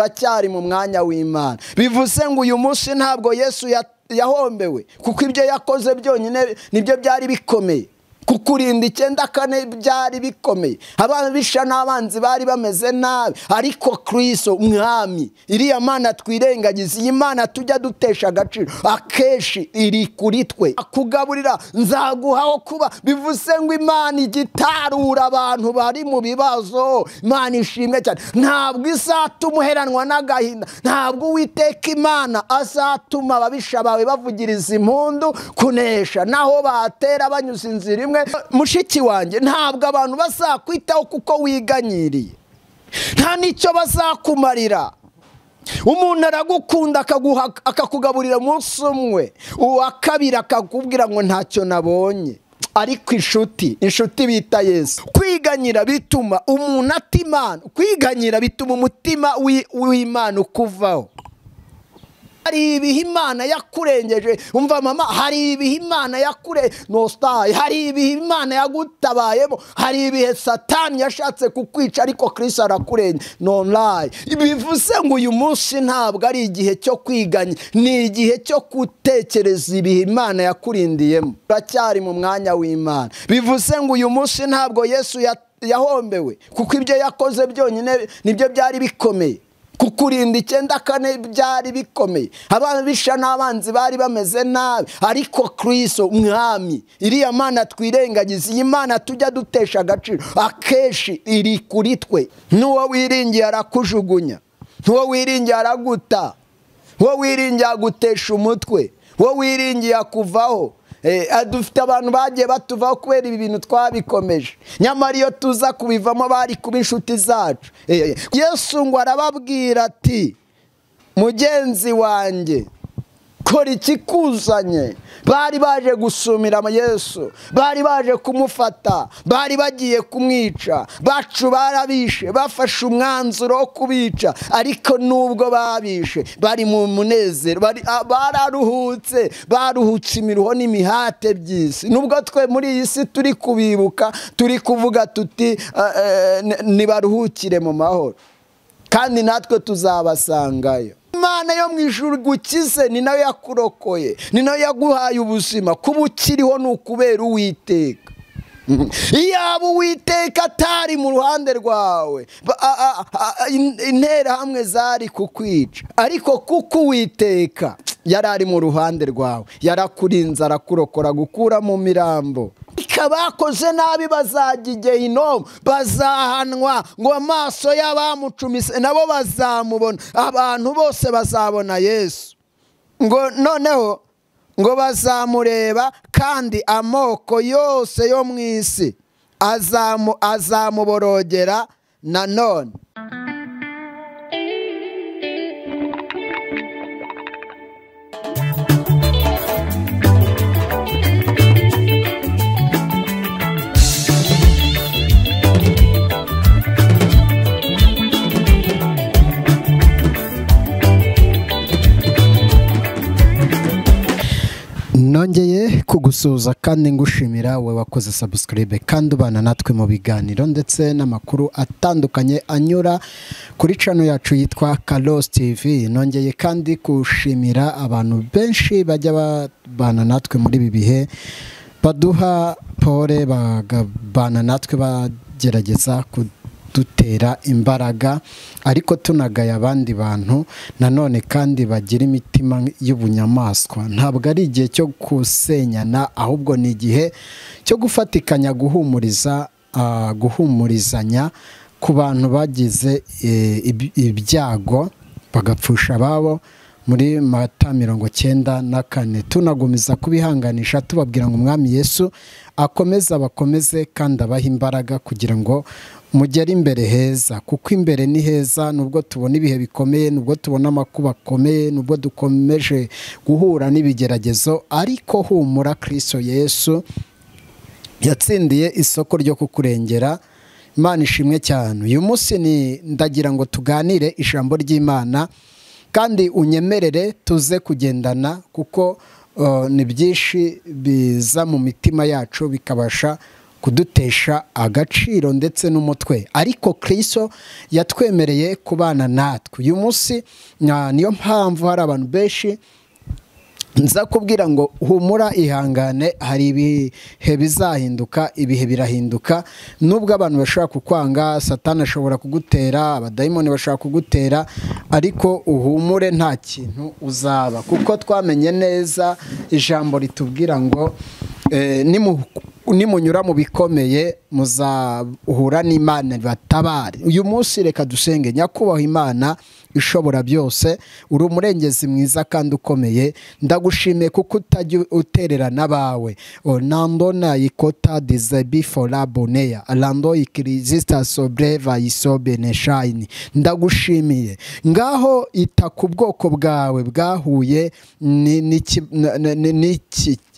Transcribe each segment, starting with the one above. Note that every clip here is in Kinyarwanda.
Turacyari mu mwanya w'Imana. Bivuze ngo uyu munsi ntabwo Yesu yahombewe kuko ibyo yakoze byonyine nibyo byari bikomeye. Kukurinda 9 byari bikomeye. Ababisha n'abanzi bari bameze nabi, ariko Kristo umwami, iriya Mana twirengagiza, iyi Mana tujya dutesha agaciro, akeshi iri kuri twe. Akugaburira nzaguhaho kuba. Bivuze ngo Imana igitarura abantu bari mu bibazo. Imana ishimwe cyane. Ntabwo izatuma uheranwa n'agahinda. Ntabwo Uwiteka Imana azatuma ababisha bawe bavugiriza impundu kunesha, naho batera banyuze inzira imwe. Mushiki wanjye, ntabwo abantu bazakwitaho kuko wiganyiriye, nta nicyo bazakumarira. Umuntu aragukunda akakugaburira umunsi umwe, uwa kabiri akakubwira ngo ntacyo nabonye. Ariko inshuti bita Yesu. Kwiganyira bituma umuntu atimana, kwiganyira bituma umutima w'Imana ukuvaho. Hari ibihe Imana yakurengeje. Umva mama, hari ibihe Imana hari ibihe Imana yagutabayemo, hari ibihe Satani yashatse kukwica, ariko Kristo arakurenge. No lie. Bivuze ngo uyu munsi ntabwo ari igihe cyo kwiganya, ni igihe cyo gutekereza ibihe Imana yakurindiyemo. Turacyari mu mwanya w'Imana. Bivuze ngo uyu munsi ntabwo Yesu yahombewe kuko ibyo yakoze byonyine nibyo byari bikomeye. Kukurinda 9 byari bikomeye. Ababisha n'abanzi bari bameze nabi, ariko Kristo umwami, iriya Mana twirengagiza, iyi Mana tujya dutesha agaciro, akeshi iri kuri twe. N'uwo wiringiye arakujugunya, n'uwo wiringiye araguta, uwo wiringiye agutesha umutwe, uwo wiringiye akuvaho. Dufite abantu bagiye batuvaho kubera ibi bintu twabikomeje, nyamara iyo tuza kubivamo bari kuba inshuti zacu. Yesu ngo arababwira ati, mugenzi wanjye, kora ikikuzanye. Bari baje gusumira Yesu, bari baje kumufata, bari bagiye kumwica, bacu barabishe, bafashe umwanzuro wo kubica, ariko nubwo babishe bari mu munezero, bararuhutse, baruhutse imiruho n'imihate by'isi. Nubwo twe muri iyi si turi kubibuka, turi kuvuga tuti nibaruhukire mu mahoro, kandi natwe tuzabasangayo. Imana yo mu ijuru gukize, ni nayo yakurokoye, ni nayo yaguhaye ubuzima. Kuba ukiriho ni ukubera Uwiteka. Iyaba Uwiteka atari mu ruhande rwawe, interahamwe zari kukwica, ariko kuko Uwiteka yari ari mu ruhande rwawe, yarakurinze, arakurokora, gukura mu mirambo. Bakoze nabi bazajya Gihindutse, bazahanwa, ngo amaso y'abamucumise nabo bazamubona, abantu bose bazabona Yesu. Ngo noneho ngo bazamureba, kandi amoko yose yo mu isi azamuborogera nanone. Nongeye kugusuza kandi ngushimira we wakoze subscribe kandi ubana natwe mu biganiro ndetse n'amakuru atandukanye anyura kuri channel yacu yitwa Kalos TV. Nongeye kandi kushimira abantu benshi bajya babana natwe muri ibi bihe, baduha pole, bagabana natwe, bagerageza kudutera imbaraga, ariko tunagaya abandi bantu nanone kandi bagira imitima y'ubunyamaswa. Ntabwo ari igihe cyo kusenyana, ahubwo ni igihe cyo gufatikanya, guhumurizanya ku bantu bagize ibyago bagapfusha ababo muri Mata 94. Tunagumiza kubihanganisha, tubabwira ngo umwami Yesu bakomeze kandi abaha imbaraga kugira ngo mugere imbere heza, kuko imbere ni heza. Nubwo tubona ibihe bikomeye, nubwo tubona amakuba akomeye, nubwo dukomeje guhura n'ibigeragezo, ariko humura, Kristo Yesu yatsindiye isoko ryo kukurengera. Imana ishimwe cyane. Uyu munsi ndagira ngo tuganire ijambo ry'Imana, kandi unyemerere tuze kugendana, kuko ni byinshi biza mu mitima yacu bikabasha kudutesha agaciro ndetse n'umutwe, ariko Kristo yatwemereye kubana natwe. Uyu munsi niyo mpamvu hari abantu benshi nza kubwira ngo humura ihangane, hari ibihe bizahinduka, ibihe birahinduka. Nubwo abantu bashobora kukwanga, Satani ashobora kugutera, abadayimoni bashobora kugutera, ariko uhumure nta kintu uzaba, kuko twamenye neza ijambo ritubwira ngo nimunyura mu bikomeye muzahura n'Imana batabare. Uyu munsi reka dusenge. Nyakubahwa Imana ishobora byose, uri umurengezi mwiza kandi ukomeye, ndagushimiye kuko utajya utererana abawe. Onandona ikota dizebi fora boneya alando ikirizista sobreva isobe neshayini. Ndagushimiye, ngaho ita ku bwoko bwawe bwahuye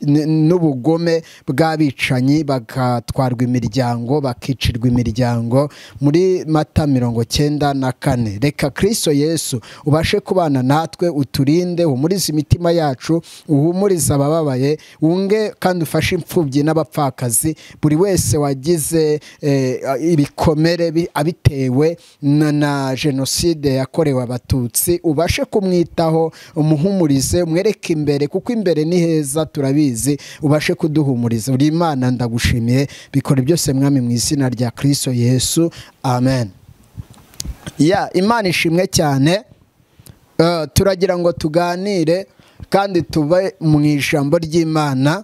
n'ubugome bw'abicanyi, bagatwarwa imiryango, bakicirwa imiryango muri Mata 94. Reka Kristo Yesu ubashe kubana natwe, uturinde, uhumurize imitima yacu, uhumurize abababaye, wunge kandi ufashe imfubyi n'abapfakazi, buri wese wagize ibikomere abitewe na jenoside yakorewe Abatutsi, ubashe kumwitaho, umuhumurize, umwereke imbere, kuko imbere ni heza turabizi, ubashe kuduhumuriza. Uri Imana, ndagushimiye, bikora byose mwami mu izina rya Kristo Yesu, amen. Imana ishimwe cyane. Turagira ngo tuganire kandi tube mu ijambo ry'Imana,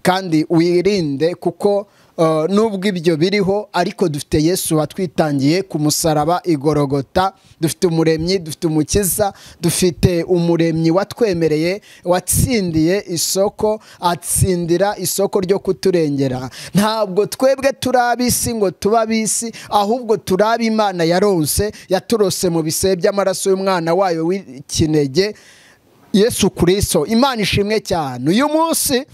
kandi wirinde, kuko nubwo ibyo biriho, ariko dufite Yesu watwitangiye ku musaraba igorogota, dufite umuremyi, dufite umukiza, dufite umuremyi watwemereye, watsindiye isoko, atsindira isoko ryo kuturengera. Ntabwo twebwe turabisi ngo tubabisi, ahubwo turabi Imana yaronse, yaturose mu bise by'amaraso y'umwana wayo w'ikinege Yesu Kristo. Imana ishimwe cyane. Uyu munsi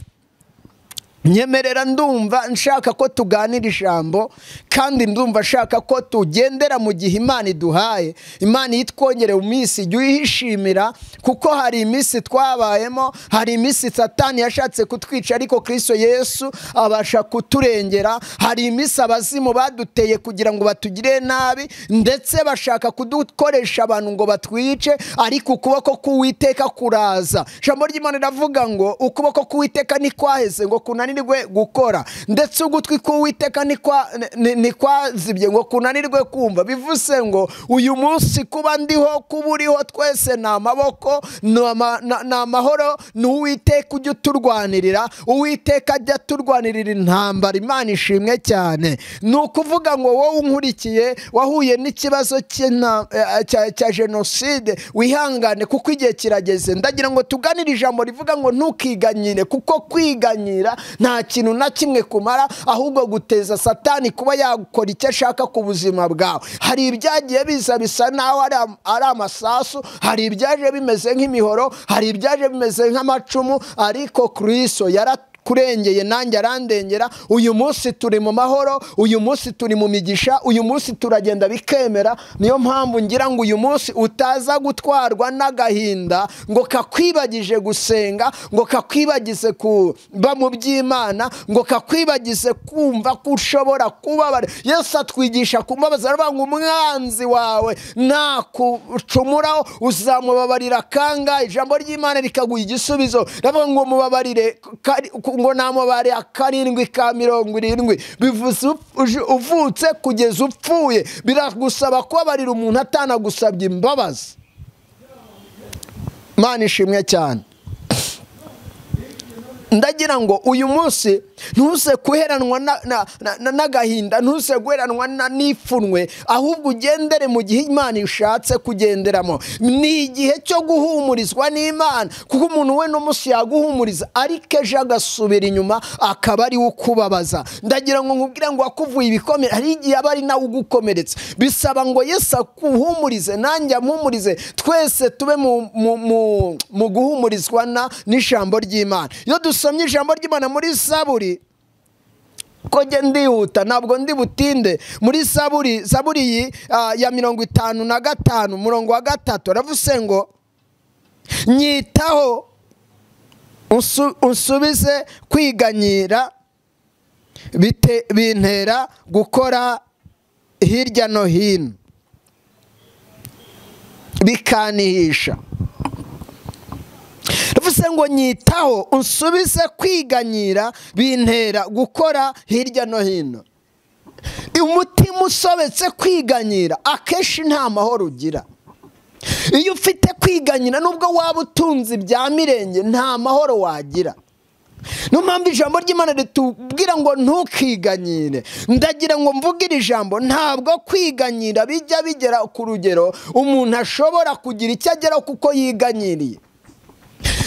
nyemerera, ndumva nshaka ko tuganira ijambo, kandi ndumva nshaka ko tugendera mu gihe Imana iduhaye. Imana yitwongere mu minsi, jya uyishimira, kuko hari iminsi twabayemo, hari iminsi Satani yashatse kutwica, ariko Kristo Yesu abasha kuturengera. Hari iminsi abazimu baduteye kugira ngo batugire nabi, ndetse bashaka kudukoresha abantu ngo batwice, ariko ukuboko k'Uwiteka kuraza. Ijambo ry'Imana riravuga ngo ukuboko k'Uwiteka ntikwaheze ngo kunanirwe gukora, ndetse ugutwi k'Uwiteka ntikwazibye ngo kunanirwe kumva. Bivuze ngo uyu munsi kuba ndiho, kuba uriho, twese ni amaboko, ni amahoro, ni Uwiteka ujya uturwanirira. Uwiteka ajya turwanirira intambara. Imana ishimwe cyane. Ni ukuvuga ngo wowe unkurikiye wahuye n'ikibazo cya jenoside, wihangane kuko igihe kirageze. Ndagira ngo tuganire ijambo rivuga ngo ntukiganyire, kuko kwiganyira nta kintu na kimwe kumara, ahubwo guteza Satani kuba yakora icyo ashaka ku buzima bwawe. Hari ibyagiye biza bisa naho ari amasasu, hari ibyaje bimeze nk'imihoro, hari ibyaje bimeze nk'amacumu, ariko Kristo kurengeye nanjye arandengera. Uyu munsi turi mu mahoro, uyu munsi turi mu migisha, uyu munsi turagenda bikemera. Niyo mpamvu ngira ngo uyu munsi utaza gutwarwa n'agahinda ngo kakwibagije gusenga, ngo kakwibagize kuba mu by'Imana, ngo kakwibagize kumva ko ushobora kubabara. Yesu atwigisha kumbabaza, aravuga ngo umwanzi wawe nakucumuraho uzamubabarira kangahe. Ijambo ry'Imana rikaguha igisubizo, aravuga ngo mubabarire ngo namubare 770. Bivuze uvutse kugeza upfuye, biragusaba kubabarira umuntu atanagusabye imbabazi. Imana ishimwe cyane. Ndagira ngo uyu munsi ntuse kuheranwa n'agahinda, ntuse guheranwa n'ipfunwe, ahubwo ugendere mu gihe Imana ishatse kugenderamo. Ni igihe cyo guhumurizwa n'Imana, kuko umuntu we n'umunsi yaguhumuriza, ariko ejo agasubira inyuma akaba ari ukubabaza. Ndagira ngo nkubwire ngo wakuvuye ibikomere, hari igihe aba ari nawe ugukomeretse. Bisaba ngo Yesu akuhumurize, nanjye amuhumurize, twese tube mu guhumurizwa n'ijambo ry'Imana. Iyo dusomye ijambo ry'Imana muri Zaburi, ko ndihuta ntabwo ndi butinde, muri Zaburi ya 55 umurongo wa 3 aravuze ngo nyitaho unsubize kwiganyira bintera gukora hirya no hino bikanihisha. Bivuze ngo nyitaho unsubize kwiganyira bintera gukora hirya no hino. Umutima usobetse kwiganyira akenshi nta mahoro ugira. Iyo ufite kwiganyira nubwo waba utunze ibya mirenge nta mahoro wagira. Niyo mpamvu ijambo ry'Imana ritubwira ngo ntukiganyire. Ndagira ngo mvuge iri jambo, ntabwo kwiganyira bijya bigera ku rugero umuntu ashobora kugira icyo ageraho kuko yiganyiriye.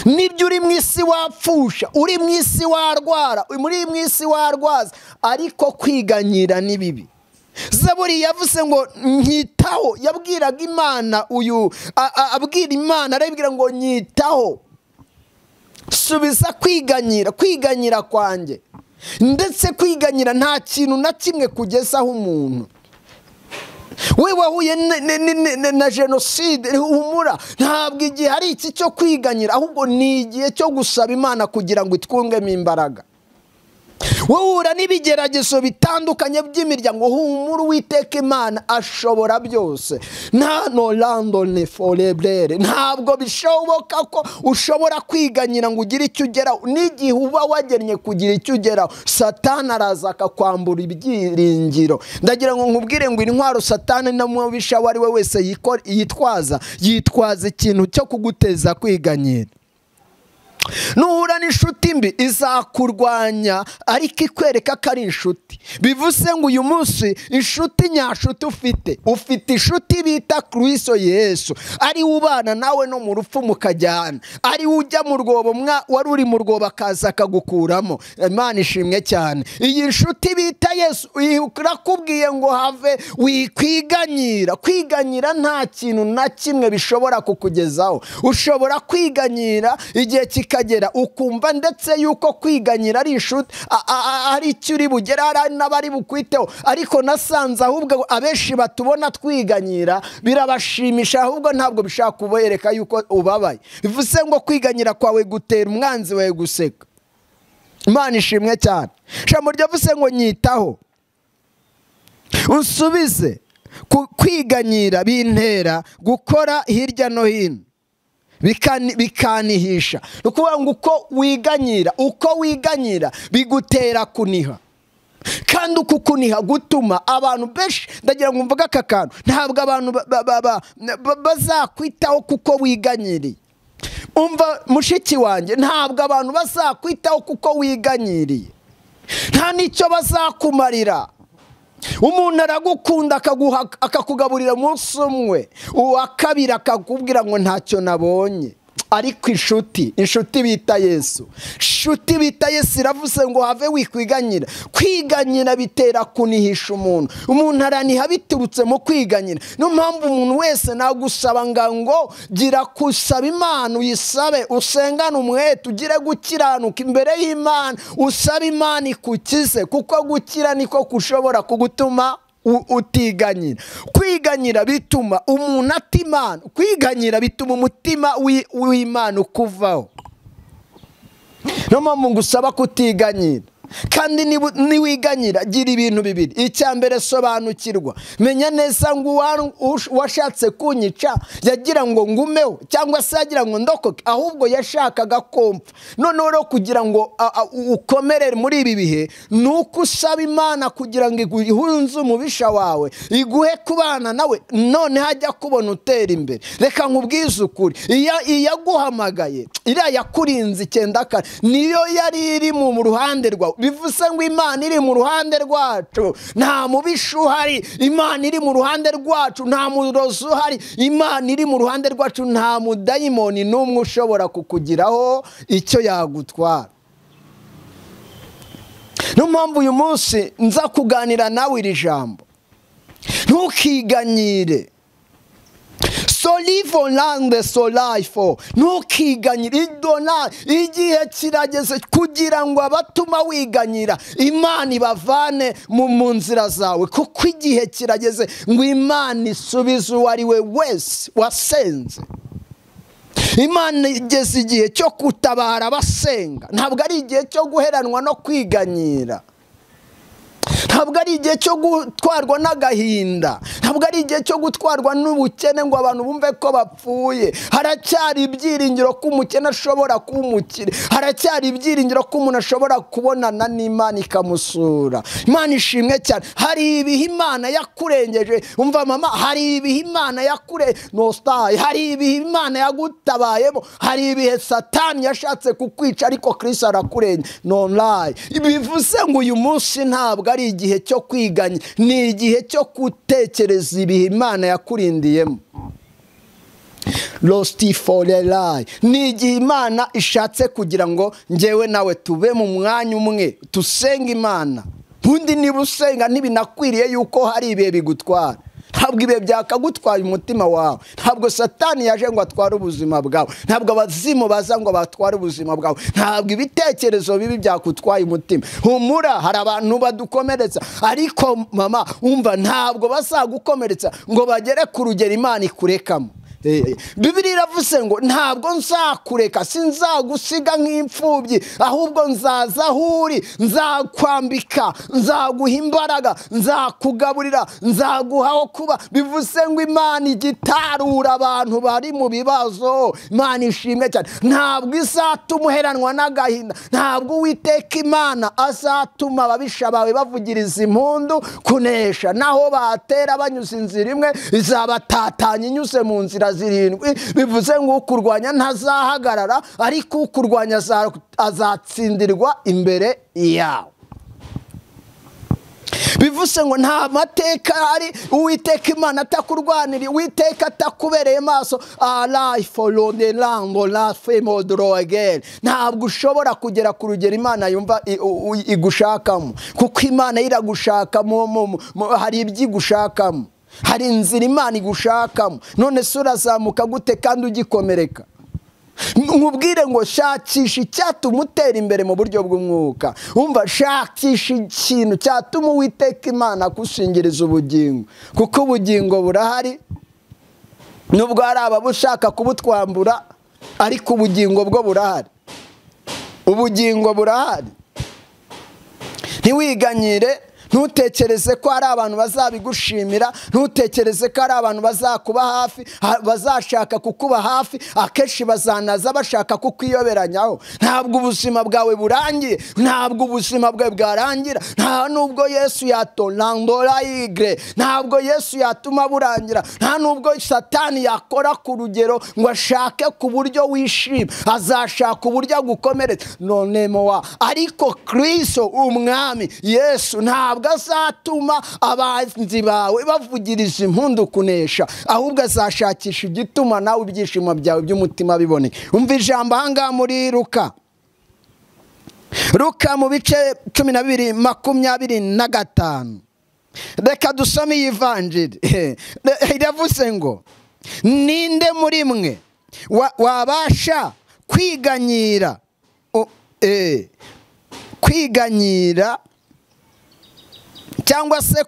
Nibyo uri mu isi wapfusha, uri mu isi warwara, muri mu isi warwaza, ariko kwiganyira ni bibi. Zaburi yavuze ngo nyitaho, yabwiraga Imana abwira Imana arabwira ngo nyitaho, subiza kwiganyira kwanjye. Ndetse kwiganyira nta kintu na kimwe kugezaho umuntu. We wahuye na jenoside, humura, ntabwo igihe hari iki cyo kwiganyira, ahubwo ni igihe cyo gusaba Imana kugira ngo itwungemo imbaraga. Wohura n'ibigeragezo bitandukanye by'imiryango, humura, Uwiteka Imana ashobora byose. Nta norandone forever, ntabwo bishoboka ko ushobora kwiganyira ngo ugire icyo ugeraho. N'igihe uba wagennye kugira icyo ugeraho, Satani araza akakwambura ibyiringiro. Ndagira ngo nkubwire ngo intwaro Satani n'umubisha wari we wese yitwaza ikintu cyo kuguteza kwiganyira. Nuhura n'inshuti mbi izakurwanya ariko ikwereka ko ari inshuti. Bivuze ngo uyu munsi inshuti nyashuti ufite inshuti bita Kristo Yesu, ari ubana nawe no mu rupfu mukajyana, ari ujya mu rwobo wari uri mu rwobo akaza akagukuramo. Imana ishimwe cyane. Iyi nshuti bita Yesu irakubwiye ngo have wikwiganyira. Kwiganyira nta kintu na kimwe bishobora kukugezaho. Ushobora kwiganyira igihe kagera ukumva ndetse yuko kwiganyira ari inshuti, ari icyo uri bugera, ari n'abari bukwiteho. Ariko nasanze ahubwo abenshi batubona twiganyira birabashimisha, ahubwo ntabwo bishaka kubereka yuko ubabaye. Bivuze ngo kwiganyira kwawe gutera umwanzi wawe guseka. Imana ishimwe cyane. Ijambo ryavuze ngo nyitaho unsubize kwiganyira bintera gukora hirya no hino bikanihisha. Ni ukuvuga ngo uko wiganyira bigutera kuniha, kandi uku kuniha gutuma abantu benshi, ndagira ngo mvuge aka kantu, ntabwo abantu bazakwitaho kuko wiganyiriye. Umva mushiki wanjye, ntabwo abantu bazakwitaho kuko wiganyiriye, nta n'icyo bazakumarira. Umuntu aragukunda akakugaburira umunsi umwe, uwa kabiri akakubwira ngo ntacyo nabonye. Ariko inshuti bita Yesu, iravuze ngo have wikwiganyira. Kwiganyira bitera kunihisha umuntu araniha biturutse mu kwiganyira. Niyo mpamvu umuntu wese nagusaba ngo gira kusaba Imana, uyisabe, usengane umwete, ugire gukiranuka imbere y'Imana, usaba Imana ikukize, kuko gukira niko kushobora kugutuma utiganyira. Kwiganyira bituma umuntu atimana, kwiganyira bituma umutima w'Imana ukuvaho. Niyo mpamvu ngusaba kutiganyira. Kandi niwiganyira gira ibintu bibiri. Icya mbere, sobanukirwa, menya neza ngo washatse kunyica yagira ngo ngumeho, cyangwa se yagira ngo ndokoke, ahubwo yashakaga kompfa. Noneho rero kugira ngo ukomerere muri ibi bihe, nuko usaba Imana kugira ngo ihunze umubisha wawe, iguhe kubana nawe, none hajya kubona utera imbere. Reka nkubwize ukuri, iyaguhamagaye, iriya yakurinze 9 niyo yari iri mu ruhande rwawe. Bivuze ngo Imana iri mu ruhande rwacu, nta mubisha uhari. Imana iri mu ruhande rwacu, nta murozi uhari. Imana iri mu ruhande rwacu, nta mudayimoni n'umwe ushobora kukugiraho icyo yagutwara. Niyo mpamvu uyu munsi nza kuganira nawe iri jambo, ntukiganyire. So live on land, so life. Ntukiganyire. Igihe kirageze kugira ngo abatuma wiganyira Imana ibavane mu nzira zawe, kuko igihe kirageze ngo Imana isubize uwo ari we wese wasenze. Imana igeze igihe cyo kutabara abasenga, ntabwo ari igihe cyo guheranwa no kwiganyira. ntabwo ari igihe cyo gutwarwa n'agahinda, ntabwo ari igihe cyo gutwarwa n'ubukene ngo abantu bumve ko bapfuye. Haracyari ibyiringiro ko umukene ashobora kuba umukire, haracyari ibyiringiro ko umuntu ashobora kubonana n'Imana ikamusura. Imana ishimwe cyane. Hari ibihe Imana yakurengeje, umva mama, hari ibihe Imana hari ibihe Imana yagutabayemo, hari ibihe Satani yashatse kukwica ariko Kristo arakurengera. No lie. Bivuze ngo uyu munsi ntabwo ari igihe cyo kwiganya, ni igihe cyo gutekereza ibihe Imana yakurindiyemo. Lost for a lie. Ni igihe Imana ishatse kugira ngo njyewe nawe tube mu mwanya umwe tusenga Imana. Ubundi niba usenga ntibinakwiriye yuko hari ibihe bigutwara. Ntabwo ibihe byakagutwaye umutima wawe. Ntabwo Satani yaje ngo atware ubuzima bwawe. Ntabwo abazimu baza ngo batware ubuzima bwawe. Ntabwo ibitekerezo bibi byakutwaye umutima. Humura, hari abantu badukomeretsa, ariko mama umva, ntabwo bazagukomeretsa ngo bagere ku rugero Imana ikurekamo. Bibiliya iravuze ngo ntabwo nzakureka, sinzagusiga nk'imfubyi, ahubwo nzaza aho uri, nzakwambika, nzaguha imbaraga, nzakugaburira, nzaguhaho kuba. Bivuze ngo Imana igitarura abantu bari mu bibazo. Imana ishimwe cyane. Ntabwo izatuma uheranwa n'agahinda. Ntabwo Uwiteka Imana azatuma ababisha bawe bavugiriza impundu kunesha. Naho batera banyuze inzira imwe, izabatatanya inyuze mu nzira zirindwi. Bivuze ngo ukurwanya ntazahagarara, ariko ukurwanya azatsindirwa imbere yawe. Bivuze ngo nta mateka ari Uwiteka Imana atakurwanira, Uwiteka atakubereye maso. Ntabwo ushobora kugera ku rugero Imana yumva igushakamo, kuko Imana iragushakamo. Hari ibyo igushakamo, hari inzira Imana igushakamo. None se urazamuka gute kandi ugikomereka? Nkubwire ngo shakisha icyatuma utera imbere mu buryo bw'umwuka. Umva, shakisha ikintu cyatuma Uwiteka Imana akushingiriza ubugingo, kuko ubugingo burahari. Nubwo hari ababushaka kubutwambura, ariko ubugingo bwo burahari. Ubugingo burahari. Ntiwiganyire, ntutekereze ko hari abantu bazabigushimira, ntutekereze ko hari abantu bazakuba hafi, bazashaka kukuba hafi. Akenshi bazanaza bashaka kukiyoberanyaho. Ntabwo ubuzima bwawe burangiye, ntabwo ubuzima bwawe bwarangira. Nta nubwo Yesu yatorandora igre, ntabwo Yesu yatuma burangira. Nta nubwo Satani yakora ku rugero ngo ashake ku buryo wishima. Azashaka uburyo agukomeretsa. None mowa, ariko Kristo umwami Yesu ntabwo azatuma abanzi bawe bavugiriza impundu kunesha, ahubwo azashakisha igituma nawe ibyishimo byawe by'umutima biboneye. Umva ijambo ahangaha muri Luka mu bice 12:25. Reka dusome iyi vanjiri. Iravuze ngo ninde muri mwe wabasha kwiganyira cyangwa se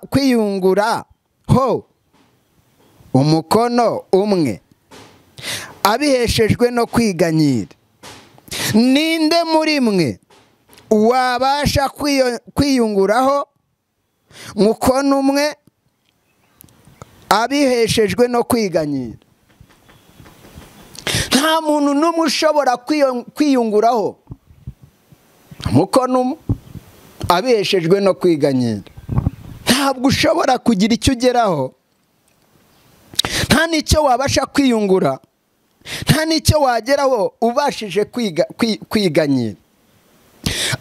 kwiyunguraho umukono umwe abiheshejwe no kwiganyira? Ninde muri mwe wabasha kwiyunguraho umukono umwe abiheshejwe no kwiganyira? Nta muntu n'umwe ushobora kwiyunguraho umukono umwe abiheshejwe no kwiganyira. Ntabwo ushobora kugira icyo ugeraho, nta n'icyo wabasha kwiyungura, nta n'icyo wageraho ubashije kwiganyira.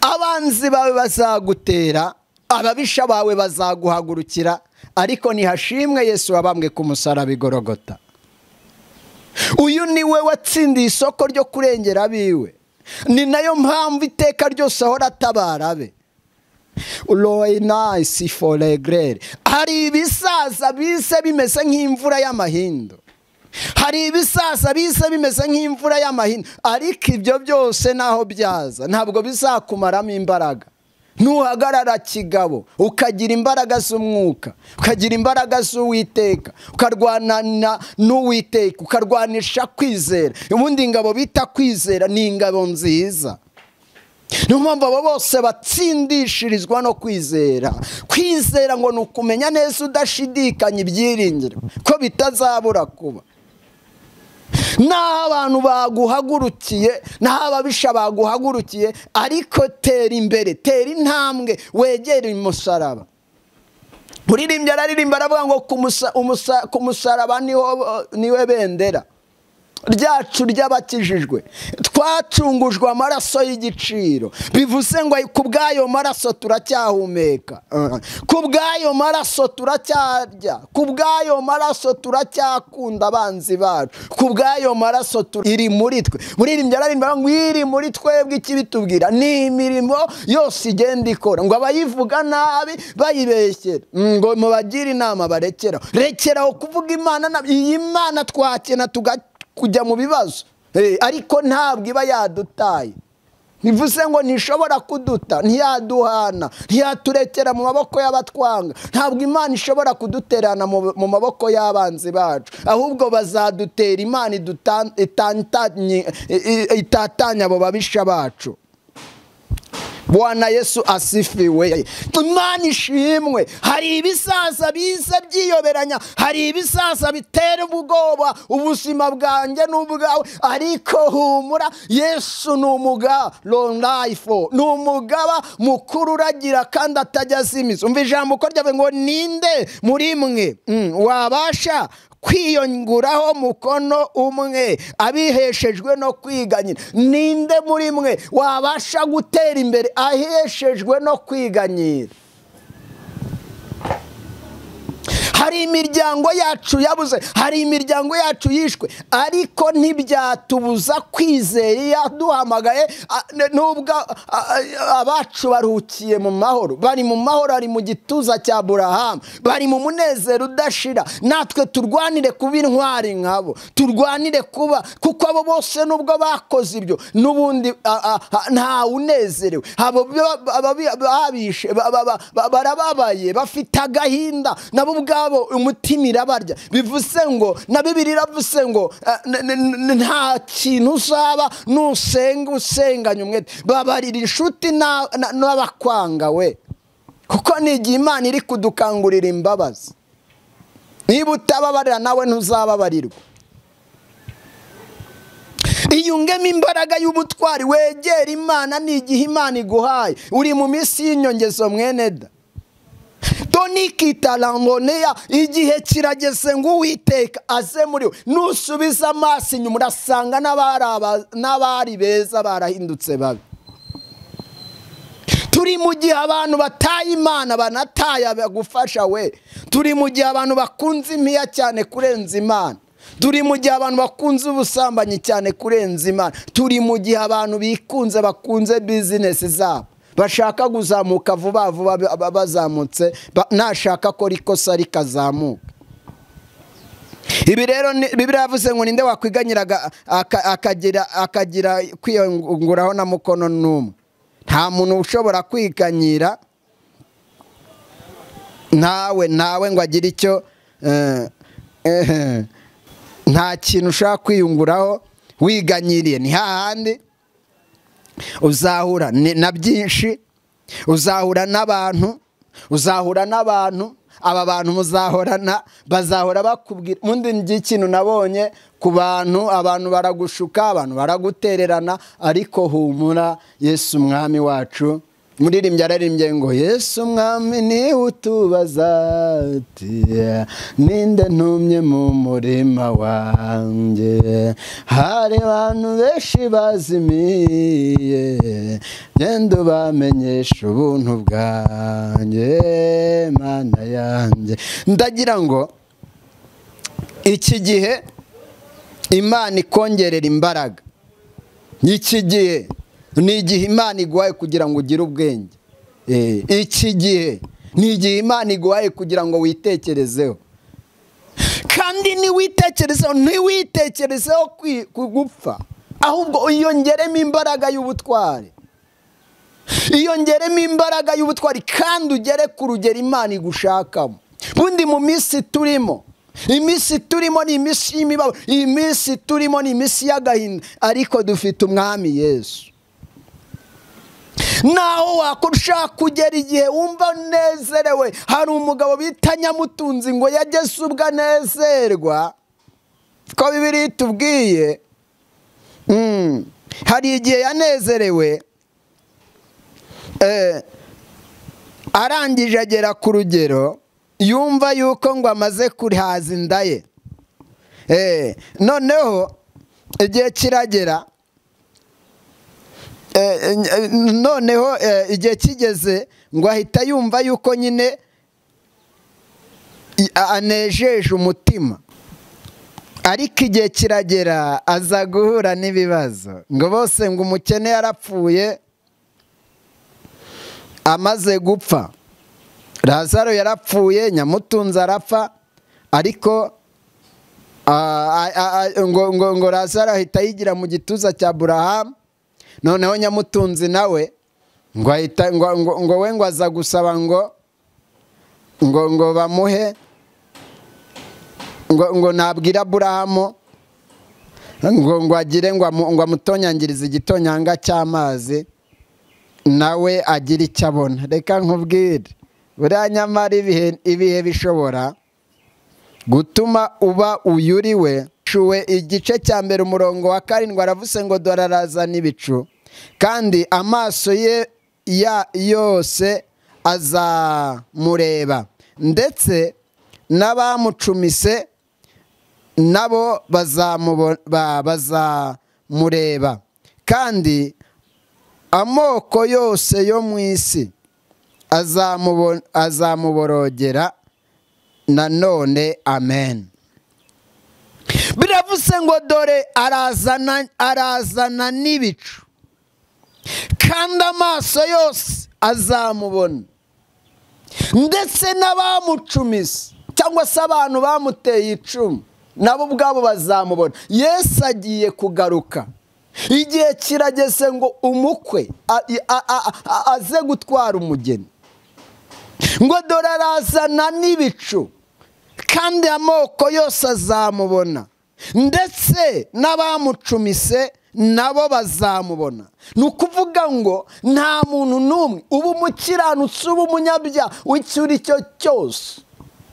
Abanzi bawe bazagutera, ababisha bawe bazaguhagurukira, ariko nihashimwe Yesu wabambwe ku musaraba i Gologota. Uyu niwe watsindiye isoko ryo kurengera abiwe. Ni nayo mpamvu iteka ryose ahora atabara abe. Hari ibisaza bise bimeze nk'imvura y'amahindu, hari ibisaza bise bimeze nk'imvura y'amahindu, ariko ibyo byose naho byaza ntabwo bizakumaramo imbaraga. Nuhagarara kigabo, ukagira imbaraga z'umwuka, ukagira imbaraga z'Uwiteka, ukarwana n'Uwiteka, ukarwanisha kwizera. Ubundi ingabo bita kwizera ni ingabo nziza. niyo mpamvu abo bose batsindishirizwa no kwizera. Kwizera ngo ni ukumenya neza udashidikanya ibyiringiro ko bitazabura kuba. Naho abantu baguhagurukiye, naho ababisha baguhagurukiye, ariko tera imbere, tera intambwe, wegere umusaraba. Uririmbye araririmba aravuga ngo ku musaraba niwe bendera ryacu ry'abakijijwe, twacungujwe amaraso y'igiciro. Bivuze ngo ku bw'ayo maraso turacyahumeka, ku bw'ayo maraso turacyarya, ku bw'ayo maraso turacyakunda abanzi bacu, ku bw'ayo maraso iri muri twe. Muririmbye ararimba ngo iri muri twebwe ikibitubwira ni imirimo yose igenda ikora, ngo abayivuga nabi bayibeshyera ngo mubagire inama rekeraho kuvuga Imana nabi. Iyi Mana twakena kujya mu bibazo, ariko ntabwo iba yadutaye. Bivuze ngo ntishobora kuduta, ntiyaduhana, ntiyaturekera mu maboko y'abatwanga. Ntabwo Imana ishobora kuduterana mu maboko y'abanzi bacu, ahubwo bazadutera Imana itatanya abo babisha bacu. Bwana Yesu asifiwe. Imana ishimwe. Hari ibisaza biza byiyoberanya, hari ibisaza bitera ubwoba ubuzima bwanjye n'ubwawe, ariko humura, Yesu ni umugaba, long life, ni umugaba mukuru uragira kandi atajya azimiza. Umva ijambo ko ryavuga ngo ninde muri mwe wabasha kwiyonguraho mukono umwe abiheshejwe no kwiganyira? Ninde muri mwe wabasha gutera imbere aheshejwe no kwiganyira? Hari imiryango yacu yabuze, hari imiryango yacu yishwe, ariko ntibyatubuza kwizera. Yaduhamagaye nubwo abacu baruhukiye mu mahoro, bari mu mahoro, ari mu gituza cya Burahamu, bari mu munezero udashira. Natwe turwanire kuba intwari nkabo, turwanire kuba, kuko abo bose nubwo bakoze ibyo n'ubundi nta unezerewe. Abo babishe barababaye, bafite agahinda, nabo ubwabo umutima irabarya. Bivuze ngo na Bibiliya iravuze ngo nta kintu uzaba usenganya umwete. Babarira inshuti n'abakwanga we, kuko ni igihe Imana iri kudukangurira imbabazi. Niba utababarira nawe ntuzababarirwa. Iyungemo imbaraga y'ubutwari, wegera Imana n'igihe Imana iguhaye. Uri mu minsi y'inyongezo mwene da, tonikitarangonea, igihe kirageze ngo Uwiteka aze muri we. Nusubiza amaso inyuma urasanga n'abari beza barahindutse babi. Turi mu gihe abantu bataye Imana, banataye abagufasha we. Turi mu gihe abantu bakunze imiya cyane kurenza Imana. Turi mu gihe abantu bakunze ubusambanyi cyane kurenza Imana. Turi mu gihe abantu bikunze, bakunze business zabo, bashaka kuzamuka vuba vuba, bazamutse nashaka ko rikosa rikazamuka. Ibi rero Bibiliya yavuze ngo ninde wakwiganyira akagira kwiyonguraho na mukono n'umwe? Nta muntu ushobora kwiganyira nawe ngo agire icyo, nta kintu ushaka kwiyunguraho wiganyiriye. Ni hahandi uzahura na byinshi, uzahura n'abantu, aba bantu muzahorana bazahora bakubwira. Mundi ngiye ikintu nabonye ku bantu, abantu baragushuka, abantu baragutererana, ariko humura, Yesu umwami wacu. Muririmbye ararimbye ngo Yesu umwami ni utubaza ati ninde ntumye mu murima wanjye. Hari abantu benshi bazimiye, genda ubamenyesha ubuntu bwanjye Mana yanjye. Ndagira ngo iki gihe Imana ikongerera imbaraga. Iki gihe ni igihe Imana iguhaye kugira ngo ugire ubwenge. Iki gihe ni igihe Imana iguhaye kugira ngo witekerezeho. Kandi ntiwitekerezeho kugupfa, ahubwo iyongeremo imbaraga y'ubutwari. Iyongeremo imbaraga y'ubutwari kandi ugere ku rugero Imana igushakamo. Bundi mu minsi turimo, iminsi turimo ni iminsi y'imibabaro, iminsi turimo ni iminsi y'agahinda, ariko dufite umwami Yesu. naho wakora ushaka kugera igihe wumva unezerewe. Hari umugabo bita Nyamutunzi ngo yageze ubwo anezerwa, ko Bibiliya itubwiye. Hari igihe yanezerewe, arangije agera ku rugero yumva yuko ngo amaze kurihaza inda ye. Noneho igihe kiragera, noneho igihe kigeze ngo ahita yumva yuko nyine anejeje umutima. Ariko igihe kiragera aza guhura n'ibibazo, ngo bose ngo umukene yarapfuye amaze gupfa, Lazaro yarapfuye, Nyamutunzi arapfa, ariko ngo Lazaro ahita yigira mu gituza cya Aburahamu. Noneho Nyamutunzi nawe ngo ahita ngo we ngo aza gusaba ngo bamuhe ngo nabwira Aburahamu ngo agire ngo amutonyangirize igitonyanga cy'amazi nawe agira icyo abona. Reka nkubwire, buriya nyamara ibihe bishobora gutuma uba uyuriwe. Igice cya mbere umurongo wa 7 aravuze ngo dore arazana ibicu, kandi amaso ye yose azamureba, ndetse n'abamucumise nabo bazamureba, kandi amoko yose yo mu isi azamuborogera nanone. Amen. Biravuze ngo dore arazana n'ibicu, kandi amaso yose azamubona, ndetse n'abamucumise cyangwa se abantu bamuteye icumu nabo ubwabo bazamubona. Yesu agiye kugaruka, igihe kirageze ngo umukwe aze gutwara umugeni. Ngo dore arazana n'ibicu, kandi amoko yose azamubona, ndetse n'abamucumise nabo bazamubona. Ni ukuvuga ngo nta muntu n'umwe uba umukiranutsi, uba umunyabyaha, icyo uri cyo cyose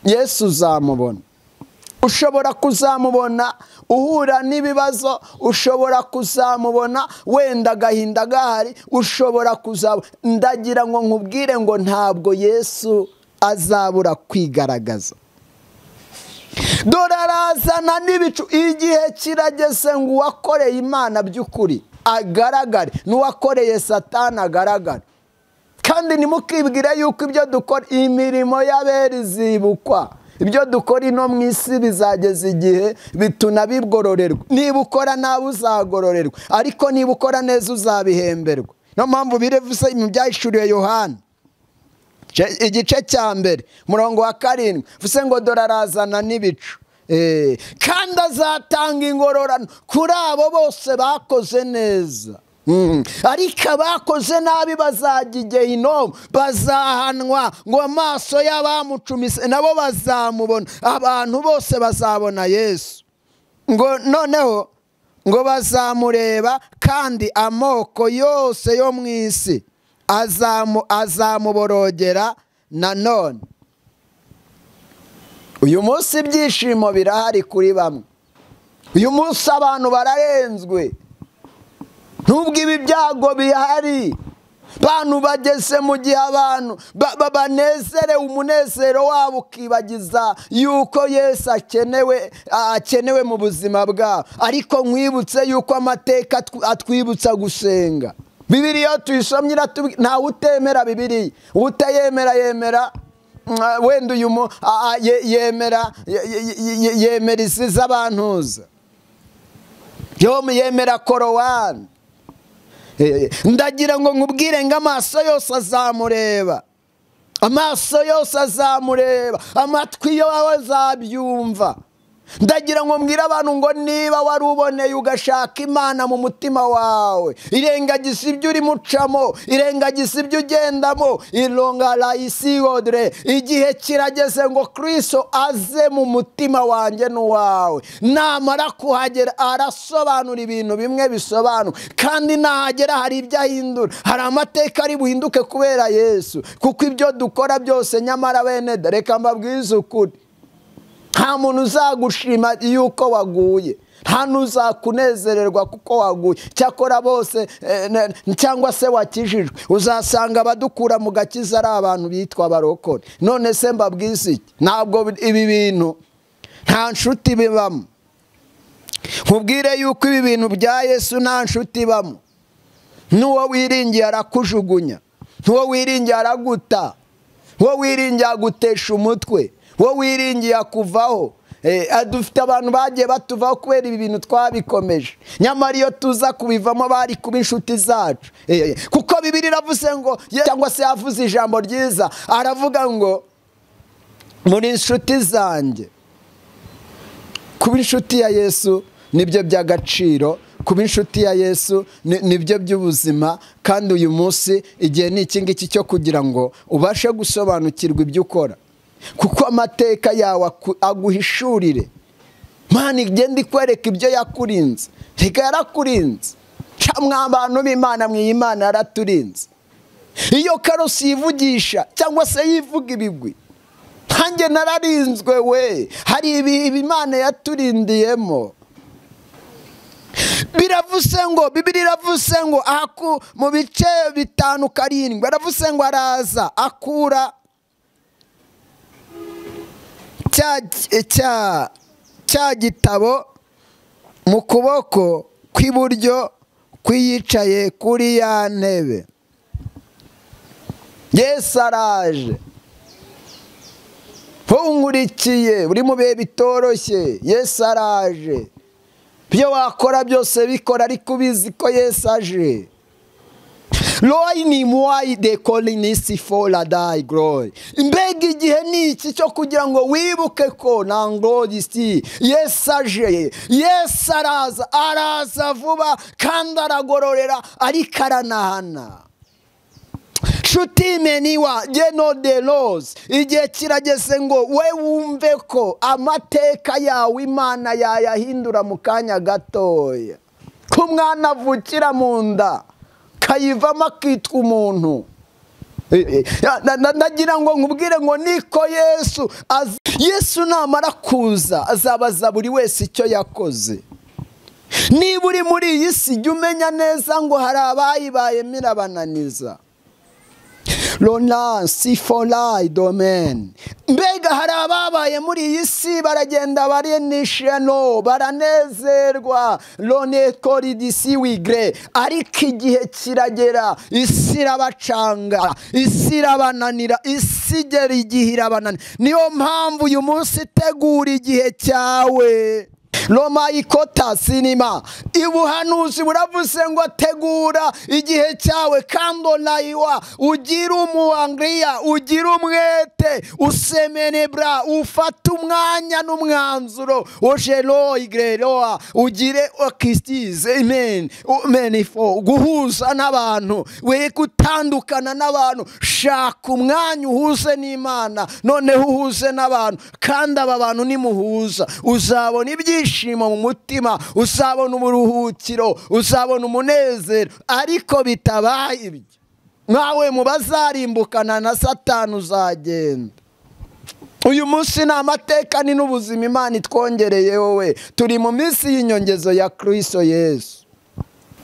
Yesu uzamubona. Ushobora kuzamubona uhura n'ibibazo, ushobora kuzamubona wenda agahinda gahari, ushobora kuzabona. Ndagira ngo nkubwire ngo ntabwo Yesu azabura kwigaragaza. Dore arazana n'ibicu, igihe kirageze ngo uwakoreye Imana by'ukuri agaragare, n'uwakoreye Satani agaragare. Kandi ntimukibwire yuko ibyo dukora, imirimo y'abera izibukwa. Ibyo dukora ino mu isi bizageza igihe bitunabigororerwa. Niba ukora nabi uzagororerwa, ariko niba ukora neza uzabihemberwa. Niyo mpamvu birevuze mu byahishuriwe Yohana igice cya mbere umurongo wa 7 vuze ngo dore arazana n'ibicu, kandi azatanga ingororano kuri abo bose bakoze neza. Ariko abakoze nabi bazajya Gihindutse, bazahanwa, ngo amaso y'abamucumise nabo bazamubona. Abantu bose bazabona Yesu, ngo noneho ngo bazamureba, kandi amoko yose yo mu isi azamuborogera nanone. Uyu munsi ibyishimo birahari kuri bamwe, uyu munsi abantu bararenzwe, nubwo ibi byago bihari. Bantu bageze mu gihe abantu banezerewe, umunezero wabo ukibagiza yuko Yesu akenewe mu buzima bwabo. Ariko nkwibutse yuko amateka atwibutsa gusenga. Bibiliya tuyisomye ntawe utemera Bibiliya, utayemera yemera wenda uyu yemera isi z'abantuza, yemera korowani. Ndagira ngo nkubwire ngo amaso yose azamureba, amaso yose azamureba, amatwi yo azabyumva. ndagira ngo mbwire abantu ngo niba wari uboneye ugashaka Imana mu mutima wawe, irengagiza ibyo urimo ucamo, irengagiza ibyo ugendamo, irongara isigodre, igihe kirageze ngo Kristo aze mu mutima wanjye n'uwawe. Namara kuhagera arasobanura ibintu bimwe bisobanura, kandi nahagera hari ibyo ahindura, hari amateka ari buhinduke kubera Yesu. Kuko ibyo dukora byose nyamara bene reka mbabwize ukuri, nta muntu uzagushima yuko waguye, nta n'uzakunezererwa kuko waguye. Cyakora bose cyangwa se wakijijwe, uzasanga abadukura mu gakiza ari abantu bitwa abarokore. None se mbabwize iki? Ntabwo ibi bintu nta nshuti bibamo. Nkubwire yuko ibi bintu bya Yesu nta nshuti ibamo. N'uwo wiringiye arakujugunya, n'uwo wiringiye araguta, uwo wiringiye agutesha umutwe, uwo wiringiye akuvaho. Dufite abantu bagiye batuvaho kubera ibi bintu twabikomeje, nyamara iyo tuza kubivamo bari kuba inshuti zacu. Kuko Bibiliya iravuze ngo, cyangwa se yavuze ijambo ryiza, aravuga ngo muri inshuti zanjye. Kuba inshuti ya Yesu nibyo by'agaciro, kuba inshuti ya Yesu nibyo by'ubuzima. Kandi uyu munsi igihe ni iki ngiki cyo kugira ngo ubashe gusobanukirwa ibyo ukora, kuko amateka yawe aguhishurire. Mana igenda ikwereka ibyo yakurinze, reka yarakurinze. Abantu b'Imana Imana yaraturinze. Iyo karosi yivugisha cyangwa se yivuga ibigwi, nkanjye nararinzwe we. Hari Imana yaturindiyemo. Biravuze ngo, Bibiliya iravuze ngo mu bice 5-7 aravuze ngo araza akura cya gitabo mu kuboko kw'iburyo kwiyicaye kuri ya ntebe. Yesu araje. Nkurikiye uri mu bihe bitoroshye, Yesu araje. Ibyo wakora byose bikora, ariko ubizi ko Yesu aje. Loi ni moi de colinisi for la die glory. Mbega igihe ni iki cyo kugira ngo wibuke ko na glory si Yesu aje. Yesu araza vuba kandi aragororera, ariko aranahana. Shutimeniwa geno de rose. Igihe kirageze ngo we wumve ko amateka yawe Imana yayahindura mu kanya gatoya. Ko umwana avukira mu nda kayivamo akitwa umuntu. Nagira ngo nkubwire ngo niko Yesu namara kuza azabaza buri wese icyo yakoze. Niba uri muri iyi si jya umenya neza ngo hari abayibaye mirabananiza. Lona sifolai domain. Mbega hari ababaye muri iyi si baragenda barenisheno baranezerwa. Lone koridisi wigre. Ariko igihe kiragera isi irabacanga, isi irabananira, isi igera igihe irabananira. Niyo mpamvu uyu munsi tegura igihe cyawe. Roma ikota sinima. Ubuhanuzi buravuze ngo tegura igihe cyawe kando naiwa, ugira umuangria, ugira umwete, usemenebra, ufata umwanya n'umwanzuro, ojelo igreroa, ugire okistize. Amen. Menifo guhuza n'abantu, we gutandukana n'abantu. Shaka umwanya uhuze n'Imana, noneho uhuze n'abantu, kandi aba bantu nimuhuza uzabona ibyishimo mu mutima, uzabona uburuhukiro, uzabona umunezero. Ariko bitabaye ibyo, nawe mu bazarimbukana na Satani uzagenda. Uyu munsi ni amateka ni n'ubuzima Imana itwongereye wowe. Turi mu minsi y'inyongezo ya Kristo Yesu.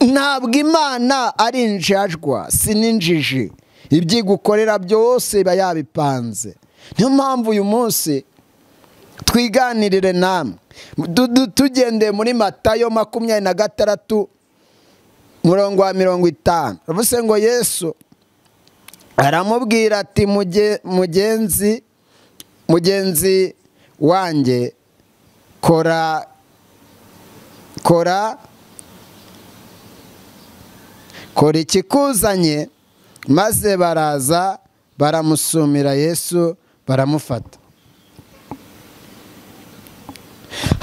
Ntabwo Imana ari injajwa, si n'injiji. Ibyo igukorera byose iba yabipanze. Niyo mpamvu uyu munsi twiganirire namwe. Tugendeye muri Matayo 26:50. Bavuze ngo Yesu aramubwira ati mugenzi wanjye kora ikikuzanye. Maze baraza baramusumira Yesu baramufata.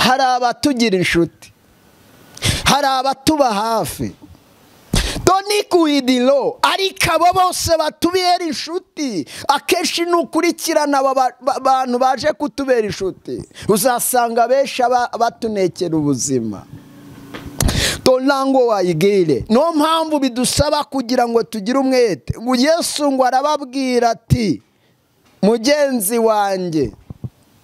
hari abatugira inshuti, hari abatuba hafi, doni kuidilo, ariko abo bose batubera inshuti akenshi nukurikirana abantu baje kutubera inshuti uzasanga benshi batunekera ubuzima. Tonango wayigire, no mpamvu bidusaba kugira ngo tugire umwete. Ngo Yesu ngo arababwira ati mugenzi wanjye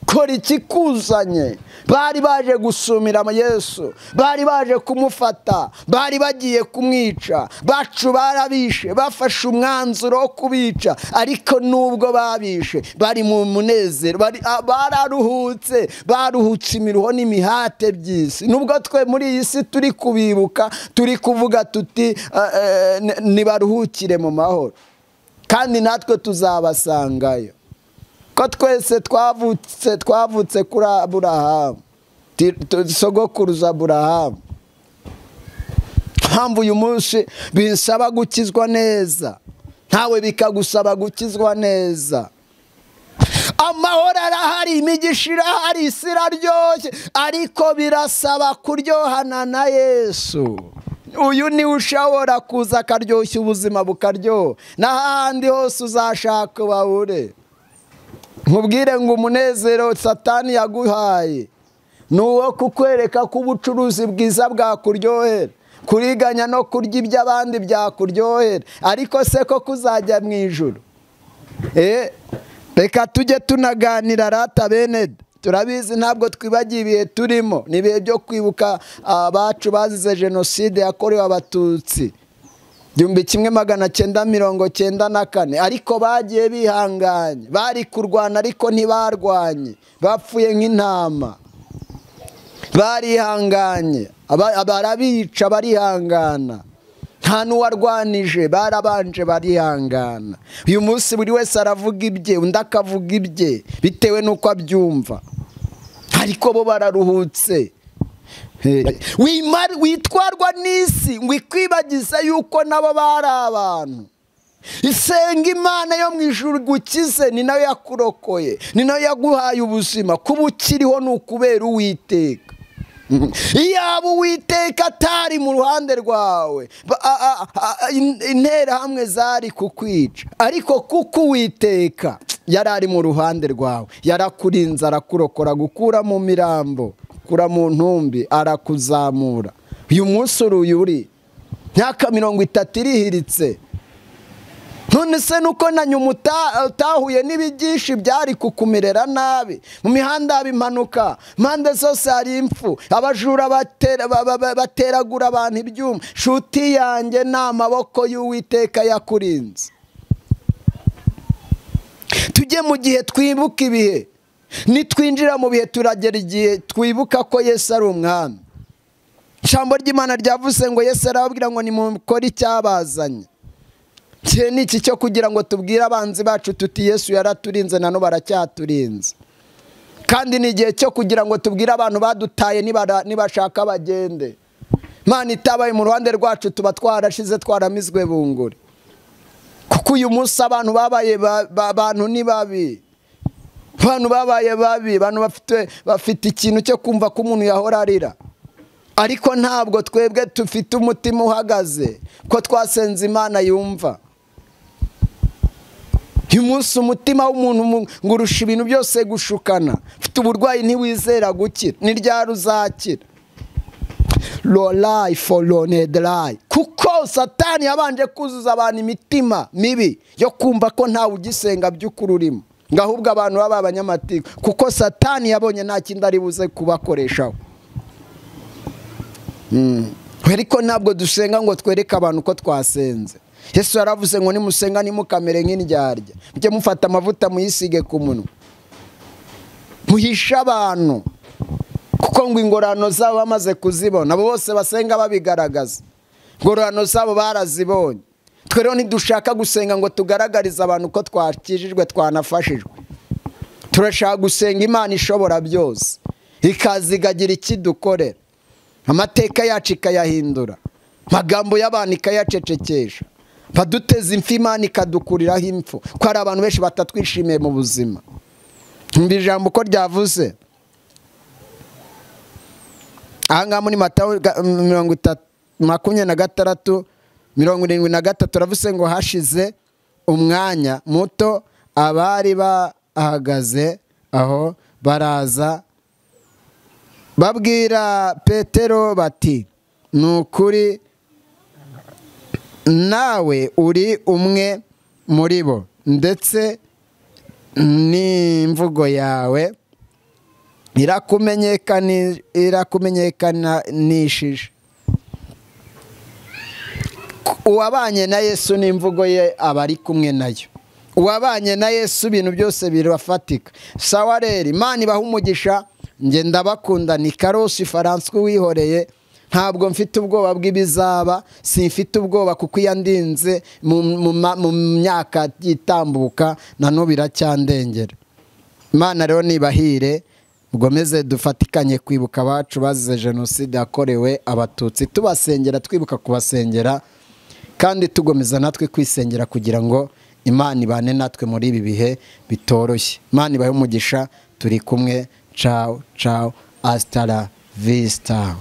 kora ikikuzanye. Bari baje gusumira Yesu, bari baje kumufata, bari bagiye kumwica, bacu barabishe, bafashe umwanzuro wo kubica, ariko nubwo babishe bari mu munezero, bararuhutse, baruhutse imiruho n'imihate by'isi. Nubwo twe muri iyi si turi kubibuka, turi kuvuga tuti nibaruhukire mu mahoro, kandi natwe tuzabasangayo. Ko twese twavutse kuri Aburahamu, sogokuruza Aburahamu. Mpamvu uyu munsi binsaba gukizwa neza, ntawe bikagusaba gukizwa neza. Amahoro arahari, imigisha irahari, isi iraryoshye, ariko birasaba kuryohana na Yesu. Uyu ni ushobora kuza akaryoshya ubuzima bukaryoha, n'ahandi hose uzashaka babure. Nkubwire ngo umunezero Satani yaguhaye ni uwo kukwereka ko ubucuruzi bwiza bwakuryohera, kuriganya no kurya iby'abandi byakuryohera, ariko se ko kuzajya mu ijuru? Reka tujye tunaganira rata bene. Turabizi ntabwo twibagiye ibihe turimo, ni ibihe byo kwibuka abacu bazize jenoside yakorewe Abatutsi 1994, ariko bagiye bihanganye, bari kurwana ariko ntibarwanye, bapfuye nk'intama, barihanganye, barabica barihangana, nta n'uwarwanije, barabanje barihangana. Uyu munsi buri wese aravuga ibye, undi akavuga ibye bitewe n'uko abyumva, ariko bo bararuhutse. Witwarwa n'isi ngo ikwibagize yuko nabo bari abantu. Isenga Imana yo mu ijuru gukize, ni nayo yakurokoye, ni nayo yaguhaye ubuzima. Kuba ukiriho ni ukubera Uwiteka. Iyaba Uwiteka atari mu ruhande rwawe, interahamwe zari kukwica, ariko kuko Uwiteka yari ari mu ruhande rwawe, yarakurinze, arakurokora, gukura mu mirambo, kura mu ntumbi, arakuzamura. Uyu munsi uri myaka 30 irihiritse, none se nuko na nyuma utahuye n'ibigishi byari kukumerera nabi. Mu mihanda haba impanuka, impande zose hari impfu, abajura bateragura abantu ibyuma. Nshuti yanjye, ni amaboko y'Uwiteka yakurinze. Tujye mu gihe twibuka ibihe, nitwinjira mu bihe turagera igihe twibuka ko Yesu ari umwami. Ijambo ry'Imana ryavuze ngo Yesu arababwira ngo nimukore icyabazanye. Ni iki cyo kugira ngo tubwire abanzi bacu tuti Yesu yaraturinze, nano baracyaturinze. Kandi ni igihe cyo kugira ngo tubwire abantu badutaye nibashaka bagende. Imana itabaye mu ruhande rwacu, tuba twarashize twaramizwe bunguri. Kuko uyu munsi abantu babaye abantu ni babi, abantu babaye babi, abantu bafite ikintu cyo kumva ko umuntu yahora arira. Ariko ntabwo twebwe dufite umutima uhagaze ko twasenze Imana yumva. Uyu munsi umutima w'umuntu ngo urusha ibintu byose gushukana. Ufite uburwayi ntiwizera gukira, ni ryari uzakira? Lo life lo nedrai. Kuko Satani yabanje kuzuza abantu imitima mibi yo kumva ko ntawe ugisenga by'ukuri urimo, ngo ahubwo abantu baba abanyamategeko, kuko Satani yabonye nta kindi ari buze kubakoreshaho. Ariko ntabwo dusenga ngo twereke abantu ko twasenze. Yesu yaravuze ngo nimusenga nimukamere nk'indyarya, mujye mufata amavuta muyisige ku munwa, muhisha abantu, kuko ngo ingorano zabo bamaze kuzibona. Abo bose basenga babigaragaza, ingorano zabo barazibonye. Twe rero ntidushaka gusenga ngo tugaragarize abantu ko twakijijwe, twanafashijwe. Turashaka gusenga Imana ishobora byose, ikazigagira ikidukorera, amateka yacu ikayahindura, magambo y'abantu ikayacecekesha, baduteza impfu Imana ikadukuriraho impfu. Ko hari abantu benshi batatwishimiye mu buzima. Umva ijambo uko ryavuze, ahangaha muri Matayo 26:73 turavuze ngo hashize umwanya muto abari bahagaze aho baraza babwira Petero bati nukuri nawe uri umwe muri bo ndetse n'imvugo yawe irakumenyekanishije. Uwabanye na Yesu n'imvugo ye aba ari kumwe nayo. Uwabanye na Yesu ibintu byose birafatika. Sawa rero, Imana ibaha umugisha. Nge ndabakunda. Ni Karosi Faranswa wihoreye. Ntabwo mfite ubwoba bw'ibizaba, simfite ubwoba kuko iyandinze mu myaka yitambuka na n'ubu iracyandengera. Imana rero nibahire, mugomeze dufatikanye kwibuka abacu bazize jenoside yakorewe abatutsi, tubasengera, twibuka kubasengera, kandi tugomeza natwe kwisengera kugira ngo Imana ibane natwe muri ibi bihe bitoroshye. Imana ibahe umugisha. Turi kumwe. Ciao ciao, hasta la vista.